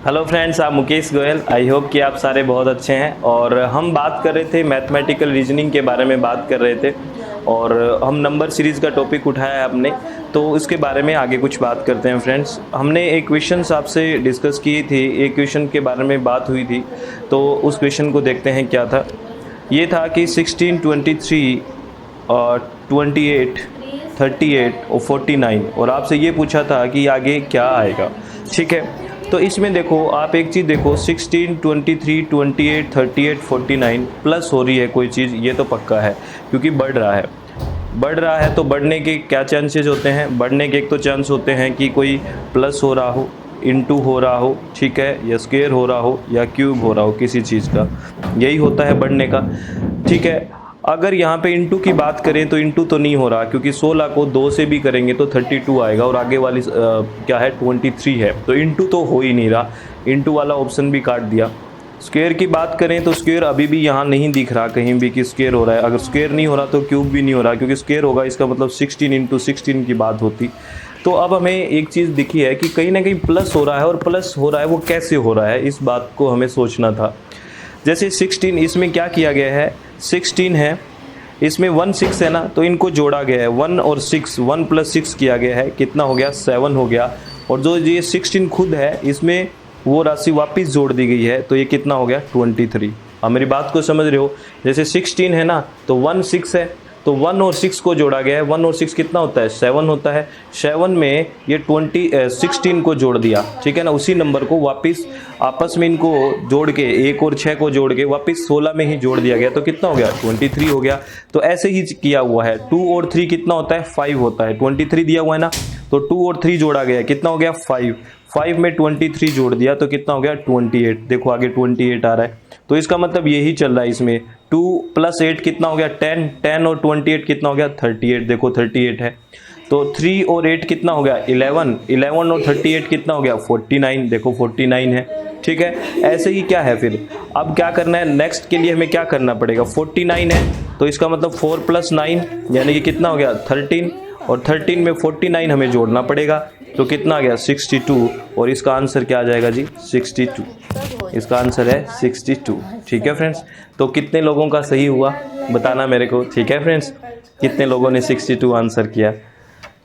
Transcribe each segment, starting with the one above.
Hello friends, आप Mukesh Goyal. I hope कि आप सारे बहुत अच्छे हैं। और हम बात कर रहे थे मैथमेटिकल रीजनिंग के बारे में बात कर रहे थे, और हम नंबर सीरीज़ का टॉपिक उठाया है हमने, तो इसके बारे में आगे कुछ बात करते हैं। फ्रेंड्स, हमने एक क्वेश्चन आपसे डिस्कस की थी, एक क्वेश्चन के बारे में बात हुई थी, तो उस क्वेश्चन को देखते हैं क्या था। ये था कि 16, 23, 28, 38 और 49, और आपसे ये पूछा था कि आगे क्या आएगा। ठीक है, तो इसमें देखो, आप एक चीज़ देखो, 16, 23, 28, 38, 49 प्लस हो रही है कोई चीज़, ये तो पक्का है क्योंकि बढ़ रहा है। बढ़ रहा है तो बढ़ने के क्या चांसेस होते हैं? बढ़ने के एक तो चांस होते हैं कि कोई प्लस हो रहा हो, इनटू हो रहा हो, ठीक है, या स्क्वायर हो रहा हो, या क्यूब हो रहा हो किसी चीज़ का, यही होता है बढ़ने का। ठीक है, अगर यहाँ पे इंटू की बात करें तो इंटू तो नहीं हो रहा, क्योंकि 16 को 2 से भी करेंगे तो 32 आएगा, और आगे वाली क्या है, 23 है, तो इंटू तो हो ही नहीं रहा। इंटू वाला ऑप्शन भी काट दिया। स्क्वायर की बात करें तो स्क्वायर अभी भी यहाँ नहीं दिख रहा कहीं भी कि स्क्वायर हो रहा है। अगर स्क्वायर नहीं हो रहा तो क्यूब भी नहीं हो रहा, क्योंकि स्क्वायर होगा इसका मतलब 16 × 16 की बात होती। तो अब हमें एक चीज़ दिखी है कि कहीं ना कहीं प्लस हो रहा है, और प्लस हो रहा है वो कैसे हो रहा है, इस बात को हमें सोचना था। जैसे 16, इसमें क्या किया गया है, 16 है, इसमें 1 6 है ना, तो इनको जोड़ा गया है 1 और 6, 1 + 6 किया गया है, कितना हो गया, 7 हो गया। और जो ये 16 खुद है, इसमें वो राशि वापस जोड़ दी गई है, तो ये कितना हो गया, 23। अब मेरी बात को समझ रहे हो? जैसे 16 है ना, तो 1 6 है, तो 1 और 6 को जोड़ा गया है। 1 और 6 कितना होता है, 7 होता है। 7 में ये 16 को जोड़ दिया, ठीक है ना, उसी नंबर को वापस आपस में इनको जोड़ के, 1 और 6 को जोड़ के वापस 16 में ही जोड़ दिया गया, तो कितना हो गया, 23 हो गया। तो ऐसे ही किया हुआ है। 2 और 3 कितना होता है, 5 होता है। 23 दिया हुआ है ना, तो 2 और 3 जोड़ा गया, कितना हो गया, 5। 5 में 23 जोड़ दिया तो कितना हो गया, 28। देखो आगे 28 आ रहा है, तो इसका मतलब यही चल रहा है इसमें। 2 + 8 कितना हो गया, 10। 10 और 28 कितना हो गया, 38। देखो 38 है। तो 3 और 8 कितना हो गया, 11। 11 और 38 कितना हो गया, 49। देखो 49 है। ठीक है, ऐसे ही क्या है फिर, अब क्या करना है, नेक्स्ट के लिए हमें क्या करना पड़ेगा, 49 है, तो इसका मतलब 4 + 9 यानी कि कितना हो गया, 13। और 13 में 49 हमें जोड़ना पड़ेगा, तो कितना आ गया, 62। और इसका आंसर क्या आ जाएगा जी, 62। इसका आंसर है 62। ठीक है फ्रेंड्स, तो कितने लोगों का सही हुआ बताना मेरे को। ठीक है फ्रेंड्स, कितने लोगों ने 62 आंसर किया।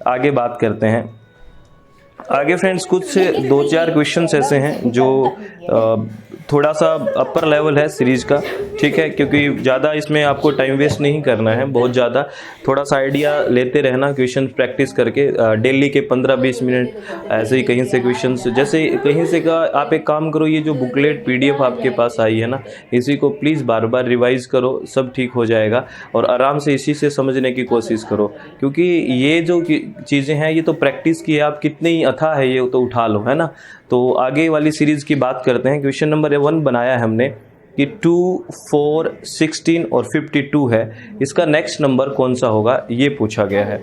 आगे बात करते हैं। आगे फ्रेंड्स, कुछ 2-4 क्वेश्चंस ऐसे हैं जो थोड़ा सा अपर लेवल है सीरीज़ का। ठीक है, क्योंकि ज़्यादा इसमें आपको टाइम वेस्ट नहीं करना है, बहुत ज़्यादा थोड़ा सा आइडिया लेते रहना, क्वेश्चन प्रैक्टिस करके डेली के 15-20 मिनट ऐसे ही कहीं से क्वेश्चंस, जैसे कहीं से का आप एक काम करो, ये जो बुकलेट PDF आपके पास आई है ना, इसी को प्लीज़ बार बार रिवाइज़ करो, सब ठीक हो जाएगा। और आराम से इसी से समझने की कोशिश करो, क्योंकि ये जो चीज़ें हैं ये तो प्रैक्टिस की है, आप कितने ही अथाह है ये तो उठा लो, है ना। तो आगे वाली सीरीज़ की बात करते हैं। क्वेश्चन नंबर 1 बनाया है हमने कि 2, 4, 16 और 52 है, इसका नेक्स्ट नंबर कौन सा होगा, ये पूछा गया है।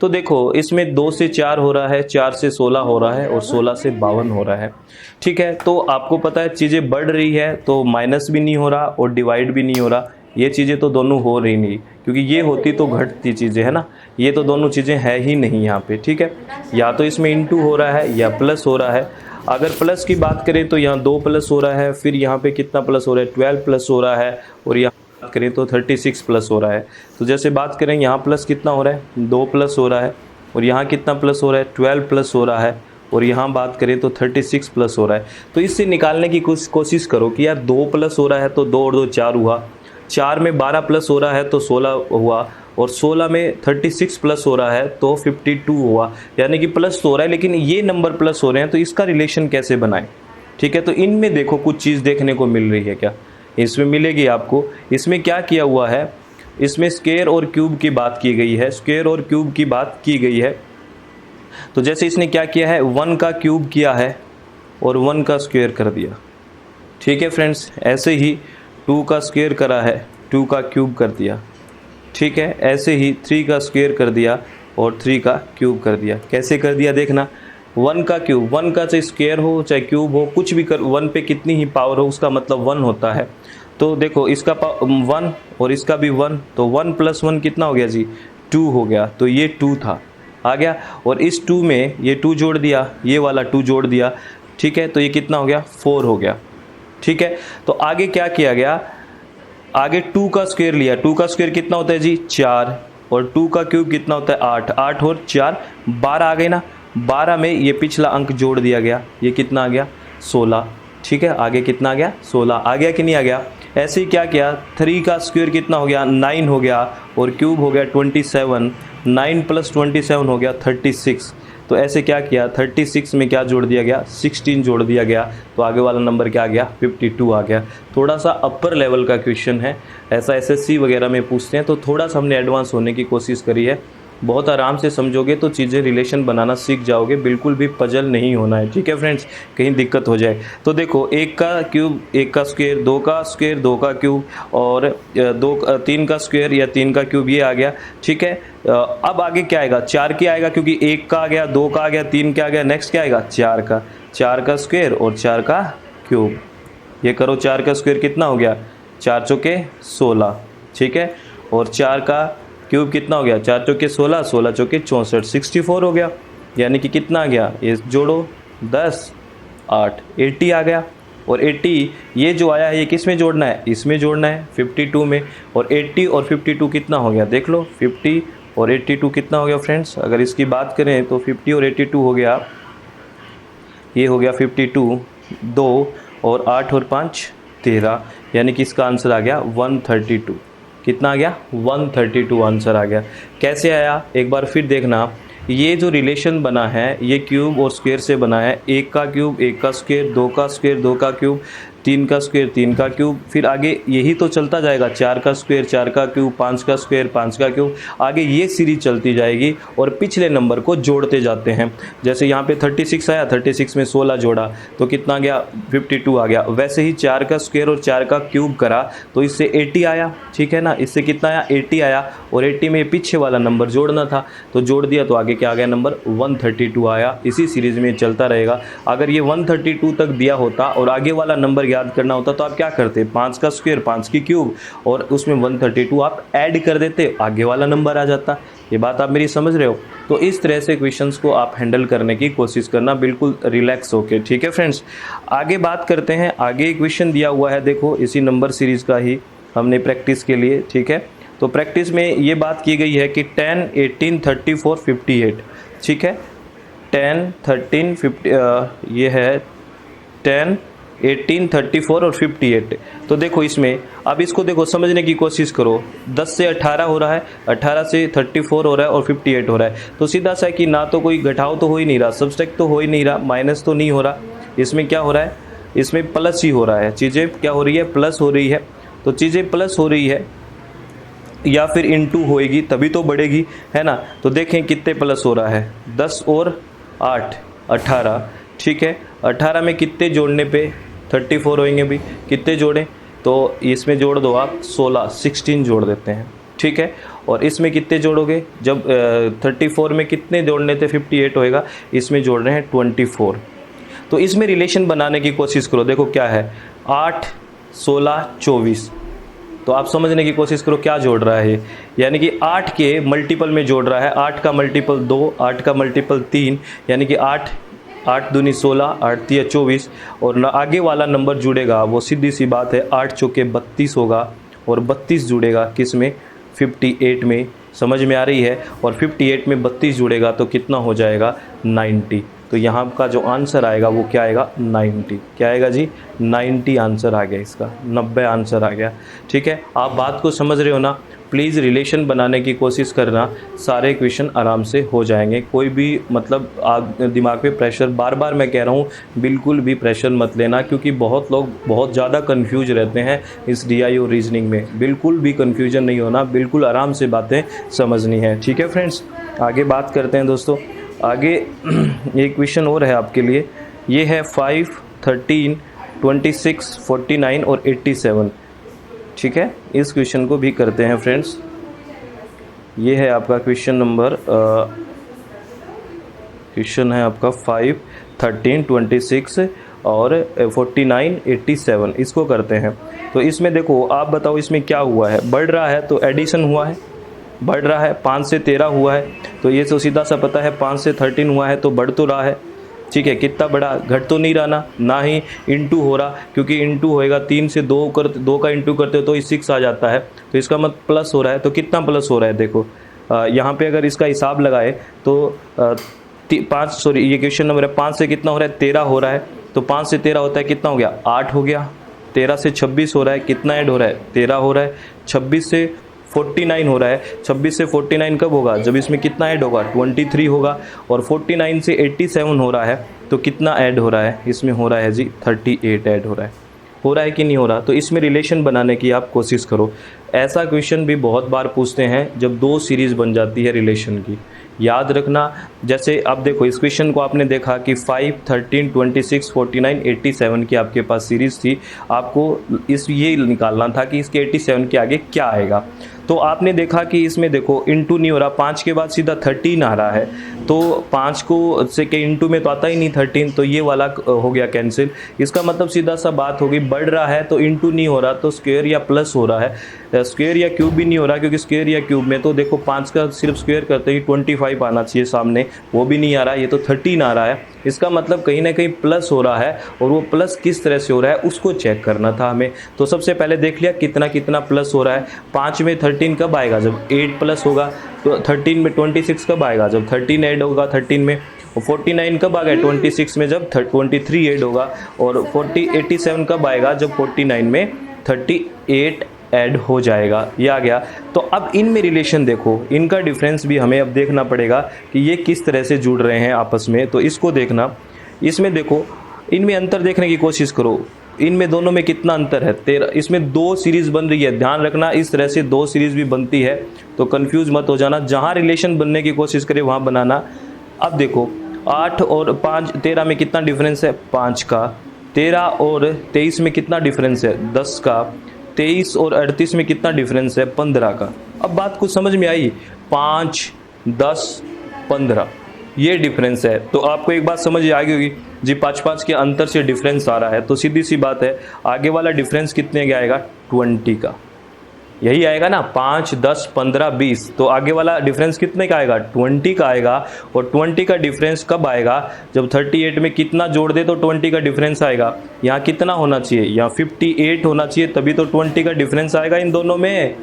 तो देखो, इसमें 2 से 4 हो रहा है, 4 से 16 हो रहा है, और 16 से 52 हो रहा है। ठीक है, तो आपको पता है चीज़ें बढ़ रही है तो माइनस भी नहीं हो रहा और डिवाइड भी नहीं हो रहा, ये चीज़ें तो दोनों हो रही नहीं, क्योंकि ये होती तो घटती चीज़ें है ना, ये तो दोनों चीज़ें है ही नहीं यहाँ पे। ठीक है, या तो इसमें इंटू हो रहा है या प्लस हो रहा है। अगर प्लस की बात करें तो यहाँ 2 प्लस हो रहा है, फिर यहाँ पे कितना प्लस हो रहा है, 12 प्लस हो रहा है, और यहाँ बात करें तो 36 प्लस हो रहा है। तो जैसे बात करें, यहाँ प्लस कितना हो रहा है, 2 प्लस हो रहा है, और यहाँ कितना प्लस हो रहा है, 12 प्लस हो रहा है, और यहाँ बात करें तो 36 प्लस हो रहा है। तो इससे निकालने की कोशिश करो कि यार 2 प्लस हो रहा है तो 2 और 2 4 हुआ, 4 में 12 प्लस हो रहा है तो 16 हुआ, और 16 में 36 प्लस हो रहा है तो 52 हुआ, यानी कि प्लस तो हो रहा है, लेकिन ये नंबर प्लस हो रहे हैं, तो इसका रिलेशन कैसे बनाएं। ठीक है, तो इनमें देखो कुछ चीज़ देखने को मिल रही है, क्या इसमें मिलेगी आपको। इसमें क्या किया हुआ है, इसमें स्क्वायर और क्यूब की बात की गई है, स्क्वायर और क्यूब की बात की गई है। तो जैसे इसने क्या किया है, 1 का क्यूब किया है और 1 का स्क्वायर कर दिया। ठीक है फ्रेंड्स, ऐसे ही 2 का स्क्वायर करा है, 2 का क्यूब कर दिया। ठीक है, ऐसे ही 3 का स्क्वायर कर दिया और 3 का क्यूब कर दिया। कैसे कर दिया देखना, 1 का क्यूब, 1 का चाहे स्क्वायर हो चाहे क्यूब हो, कुछ भी कर, 1 पे कितनी ही पावर हो उसका मतलब 1 होता है। तो देखो इसका 1 और इसका भी 1, तो 1 + 1 कितना हो गया जी, 2 हो गया, तो ये 2 था, आ गया। और इस 2 में ये 2 जोड़ दिया, ये वाला 2 जोड़ दिया, ठीक है, तो ये कितना हो गया, 4 हो गया। ठीक है, तो आगे क्या किया गया, आगे 2 का स्क्वायर लिया। 2 का स्क्वायर कितना होता है जी, 4, और 2 का क्यूब कितना होता है, 8। 8 और 4 12 आ गए ना। 12 में ये पिछला अंक जोड़ दिया गया, ये कितना आ गया, 16। ठीक है, आगे कितना आ गया, 16 आ गया कि नहीं आ गया। ऐसे ही क्या किया, 3 का स्क्वायर कितना हो गया, 9 हो गया, और क्यूब हो गया 27। 9 + 27 हो गया 36। तो ऐसे क्या किया, 36 में क्या जोड़ दिया गया, 16 जोड़ दिया गया, तो आगे वाला नंबर क्या आ गया, 52 आ गया। थोड़ा सा अपर लेवल का क्वेश्चन है, ऐसा एसएससी वगैरह में पूछते हैं, तो थोड़ा सा हमने एडवांस होने की कोशिश करी है। बहुत आराम से समझोगे तो चीज़ें रिलेशन बनाना सीख जाओगे, बिल्कुल भी पजल नहीं होना है। ठीक है फ्रेंड्स, कहीं दिक्कत हो जाए तो देखो, 1 का क्यूब 1 का स्क्वायर, 2 का स्क्वायर 2 का क्यूब, और 3 का स्क्वायर या 3 का क्यूब, ये आ गया। ठीक है, अब आगे क्या आएगा, 4 की आएगा, क्योंकि 1 का आ गया, 2 का आ गया, 3 का आ गया, नेक्स्ट क्या आएगा, 4 का स्क्वायर और 4 का क्यूब। ये करो, 4 का स्क्वायर कितना हो गया, 4 चौके 16। ठीक है, और 4 का क्यूब कितना हो गया, 4 चौके 16, 16 चौके 64, 64 हो गया। यानी कि कितना आ गया, ये जोड़ो 10 8 80 आ गया। और 80 ये जो आया है, ये किस में जोड़ना है, इसमें जोड़ना है 52 में। और 80 और 52 कितना हो गया, देख लो, 50 और 82 कितना हो गया फ्रेंड्स। अगर इसकी बात करें तो 50 और 82 हो गया, ये हो गया 52, 2 और 8 और 5 13, यानी कि इसका आंसर आ गया 132। कितना आ गया, 132 आंसर आ गया। कैसे आया, एक बार फिर देखना। ये जो रिलेशन बना है, ये क्यूब और स्क्वायर से बना है। 1 का क्यूब 1 का स्क्वायर, 2 का स्क्वायर 2 का क्यूब, 3 का स्क्वायर 3 का क्यूब, फिर आगे यही तो चलता जाएगा, 4 का स्क्वायर 4 का क्यूब, 5 का स्क्वायर 5 का क्यूब। आगे ये सीरीज चलती जाएगी और पिछले नंबर को जोड़ते जाते हैं। जैसे यहाँ पे 36 आया, 36 में 16 जोड़ा तो कितना आ गया, 52 आ गया। वैसे ही 4 का स्क्वायर और 4 का क्यूब करा तो इससे 80 आया। ठीक है ना, इससे कितना आया, 80 आया, और 80 में पीछे वाला नंबर जोड़ना था तो जोड़ दिया, तो आगे क्या आ गया, नंबर 132 आया। इसी सीरीज में चलता रहेगा। अगर ये 132 तक दिया होता और आगे वाला नंबर याद करना होता तो आप क्या करते, 5 का स्क्वायर 5 की क्यूब और उसमें 132 आप ऐड कर देते, आगे वाला नंबर आ जाता। ये बात आप मेरी समझ रहे हो। तो इस तरह से क्वेश्चंस को आप हैंडल करने की कोशिश करना, बिल्कुल रिलैक्स होके। ठीक है फ्रेंड्स, आगे बात करते हैं। आगे क्वेश्चन दिया हुआ है, देखो इसी नंबर सीरीज का ही हमने प्रैक्टिस के लिए। ठीक है, तो प्रैक्टिस में ये बात की गई है कि 10 18 34 58। ठीक है, 10 13 50, ये है 10 18 34 और 58। तो देखो इसमें, अब इसको देखो समझने की कोशिश करो। 10 से 18 हो रहा है, 18 से 34 हो रहा है और 58 हो रहा है। तो सीधा सा है कि ना तो कोई घटाव तो हो ही नहीं रहा, सब्सट्रैक्ट तो हो ही नहीं रहा, माइनस तो नहीं हो रहा। इसमें क्या हो रहा है, इसमें प्लस ही हो रहा है। चीज़ें क्या हो रही है, प्लस हो रही है। तो चीज़ें प्लस हो रही है या फिर इनटू होएगी तभी तो बढ़ेगी, है ना। तो देखें कितने प्लस हो रहा है, 10 और 8 18। ठीक है, 18 में कितने जोड़ने पे 34 होएंगे भी, कितने जोड़ें, तो इसमें जोड़ दो आप 16 जोड़ देते हैं। ठीक है, और इसमें कितने जोड़ोगे, जब 34 में कितने जोड़ने थे 58 होएगा, इसमें जोड़ रहे हैं 24। तो इसमें रिलेशन बनाने की कोशिश करो। देखो क्या है, 8 16 24। तो आप समझने की कोशिश करो क्या जोड़ रहा है, यानी कि 8 के मल्टीपल में जोड़ रहा है। 8 का मल्टीपल 2, 8 का मल्टीपल 3, यानी कि 8 8 दूनी 16, 8 तिया 24। और आगे वाला नंबर जुड़ेगा वो सीधी सी बात है, 8 चौके 32 होगा, और 32 जुड़ेगा किस में, 58 में। समझ में आ रही है। और 58 में 32 जुड़ेगा तो कितना हो जाएगा, 90। तो यहाँ का जो आंसर आएगा वो क्या आएगा, 90। क्या आएगा जी, 90 आंसर आ गया इसका, 90 आंसर आ गया। ठीक है, आप बात को समझ रहे हो ना। प्लीज़ रिलेशन बनाने की कोशिश करना, सारे क्वेश्चन आराम से हो जाएंगे। कोई भी मतलब आप दिमाग पे प्रेशर, बार बार मैं कह रहा हूँ, बिल्कुल भी प्रेशर मत लेना, क्योंकि बहुत लोग बहुत ज़्यादा कंफ्यूज रहते हैं इस DI और रीजनिंग में। बिल्कुल भी कंफ्यूजन नहीं होना, बिल्कुल आराम से बातें समझनी है। ठीक है फ्रेंड्स, आगे बात करते हैं दोस्तों। आगे एक क्वेश्चन और है आपके लिए, ये है 5 13 26 49 और 87। ठीक है, इस क्वेश्चन को भी करते हैं फ्रेंड्स। ये है आपका क्वेश्चन नंबर, क्वेश्चन है आपका 5 13 26 और 49 87। इसको करते हैं। तो इसमें देखो, आप बताओ इसमें क्या हुआ है, बढ़ रहा है तो एडिशन हुआ है, बढ़ रहा है, 5 से 13 हुआ है, तो ये तो सीधा सा पता है 5 से 13 हुआ है तो बढ़ तो रहा है। ठीक है, कितना बड़ा, घट तो नहीं रहा ना ही इंटू हो रहा, क्योंकि इंटू होएगा 3 से 2 का इंटू करते हो तो 6 आ जाता है, तो इसका मतलब प्लस हो रहा है। तो कितना प्लस हो रहा है देखो, यहाँ पे अगर इसका हिसाब लगाए तो 5 सॉरी ये क्वेश्चन नंबर है, 5 से कितना हो रहा है 13 हो रहा है, तो 5 से 13 होता है कितना हो गया 8 हो गया। 13 से 26 हो रहा है, कितना ऐड हो रहा है 13 हो रहा है। 26 से 49 हो रहा है, 26 से 49 कब होगा जब इसमें कितना ऐड होगा 23 होगा। और 49 से 87 हो रहा है तो कितना ऐड हो रहा है इसमें, हो रहा है जी 38 ऐड हो रहा है कि नहीं हो रहा। तो इसमें रिलेशन बनाने की आप कोशिश करो। ऐसा क्वेश्चन भी बहुत बार पूछते हैं जब 2 सीरीज़ बन जाती है रिलेशन की, याद रखना। जैसे अब देखो इस क्वेश्चन को आपने देखा कि 5, 13, 26, 49, 87 की आपके पास सीरीज़ थी, आपको ये निकालना था कि इसके 87 के आगे क्या आएगा। तो आपने देखा कि इसमें देखो इंटू नहीं हो रहा, 5 के बाद सीधा 13 आ रहा है, तो 5 को से के इंटू में तो आता ही नहीं 13, तो ये वाला हो गया कैंसिल। इसका मतलब सीधा सा बात होगी, बढ़ रहा है तो इंटू नहीं हो रहा तो स्क्वायर या प्लस हो रहा है, स्क्वायर या क्यूब भी नहीं हो रहा, क्योंकि स्क्वायर या क्यूब में तो देखो 5 का सिर्फ स्क्वायर करते ही 25 आना चाहिए सामने, वो भी नहीं आ रहा, ये तो 13 आ रहा है। इसका मतलब कहीं ना कहीं प्लस हो रहा है, और वो प्लस किस तरह से हो रहा है उसको चेक करना था हमें। तो सबसे पहले देख लिया कितना कितना प्लस हो रहा है। 5 में 13 कब आएगा जब 8 प्लस होगा, तो 13 में 26 कब आएगा जब 13 ऐड होगा 13 में, और 49 कब आ गया 26 में जब 23 ऐड होगा, और 87 कब आएगा जब 49 में 38 ऐड हो जाएगा, ये आ गया। तो अब इनमें रिलेशन देखो, इनका डिफरेंस भी हमें अब देखना पड़ेगा कि ये किस तरह से जुड़ रहे हैं आपस में, तो इसको देखना। इसमें देखो इनमें अंतर देखने की कोशिश करो, इनमें दोनों में कितना अंतर है 13, इसमें 2 सीरीज़ बन रही है, ध्यान रखना इस तरह से 2 सीरीज़ भी बनती है, तो कंफ्यूज मत हो जाना, जहाँ रिलेशन बनने की कोशिश करे वहाँ बनाना। अब देखो 8 और 5, 13 में कितना डिफरेंस है 5 का, 13 और 23 में कितना डिफरेंस है 10 का, 23 और 38 में कितना डिफरेंस है 15 का। अब बात कुछ समझ में आई, 5, 10, 15 ये डिफरेंस है। तो आपको एक बात समझ आ गई होगी जी, 5 के अंतर से डिफरेंस आ रहा है, तो सीधी सी बात है आगे वाला डिफरेंस कितने का आएगा 20 का, यही आएगा ना 5, 10, 15, 20, तो आगे वाला डिफरेंस कितने का आएगा 20 का आएगा। और 20 का डिफरेंस कब आएगा जब 38 में कितना जोड़ दे तो 20 का डिफरेंस आएगा, यहाँ कितना होना चाहिए, यहाँ 58 होना चाहिए, तभी तो 20 का डिफरेंस आएगा, इन दोनों में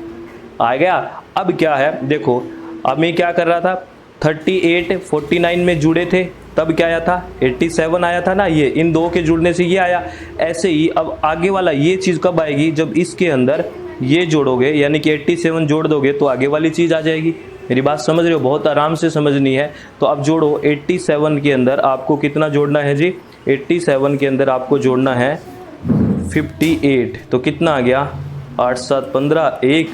आ गया। अब क्या है देखो, अब मैं क्या कर रहा था 38 49 में जुड़े थे तब क्या आया था 87 आया था ना, ये इन दो के जुड़ने से ये आया। ऐसे ही अब आगे वाला ये चीज़ कब आएगी जब इसके अंदर ये जोड़ोगे, यानी कि 87 जोड़ दोगे तो आगे वाली चीज़ आ जाएगी। मेरी बात समझ रहे हो, बहुत आराम से समझनी है। तो अब जोड़ो 87 के अंदर आपको कितना जोड़ना है जी, 87 के अंदर आपको जोड़ना है 58, तो कितना आ गया 8, 7, 15, 1,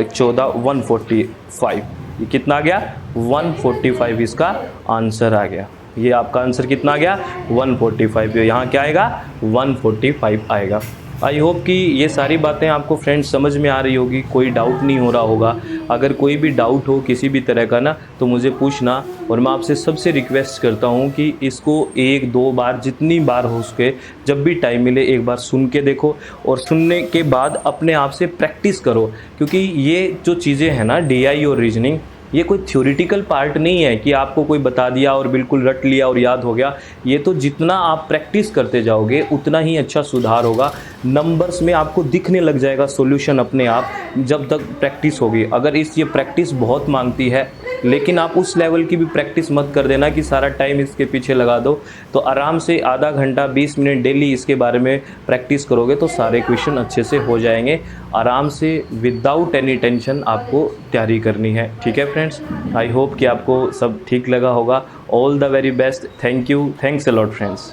14, 145, ये कितना आ गया 145, इसका आंसर आ गया। ये आपका आंसर कितना आ गया 145, यहाँ क्या आएगा 145 आएगा। आई होप कि ये सारी बातें आपको फ्रेंड्स समझ में आ रही होगी, कोई डाउट नहीं हो रहा होगा। अगर कोई भी डाउट हो किसी भी तरह का ना तो मुझे पूछना, और मैं आपसे सबसे रिक्वेस्ट करता हूँ कि इसको 1-2 बार जितनी बार हो सके जब भी टाइम मिले एक बार सुन के देखो, और सुनने के बाद अपने आप से प्रैक्टिस करो, क्योंकि ये जो चीज़ें हैं ना DI और रीजनिंग, ये कोई थ्योरेटिकल पार्ट नहीं है कि आपको कोई बता दिया और बिल्कुल रट लिया और याद हो गया। ये तो जितना आप प्रैक्टिस करते जाओगे उतना ही अच्छा सुधार होगा, नंबर्स में आपको दिखने लग जाएगा सॉल्यूशन अपने आप, जब तक प्रैक्टिस होगी। अगर ये प्रैक्टिस बहुत मांगती है, लेकिन आप उस लेवल की भी प्रैक्टिस मत कर देना कि सारा टाइम इसके पीछे लगा दो। तो आराम से आधा घंटा 20 मिनट डेली इसके बारे में प्रैक्टिस करोगे तो सारे क्वेश्चन अच्छे से हो जाएंगे। आराम से विदाउट एनी टेंशन आपको तैयारी करनी है, ठीक है फ्रेंड्स। आई होप कि आपको सब ठीक लगा होगा। All the very best, thank you, thanks a lot friends.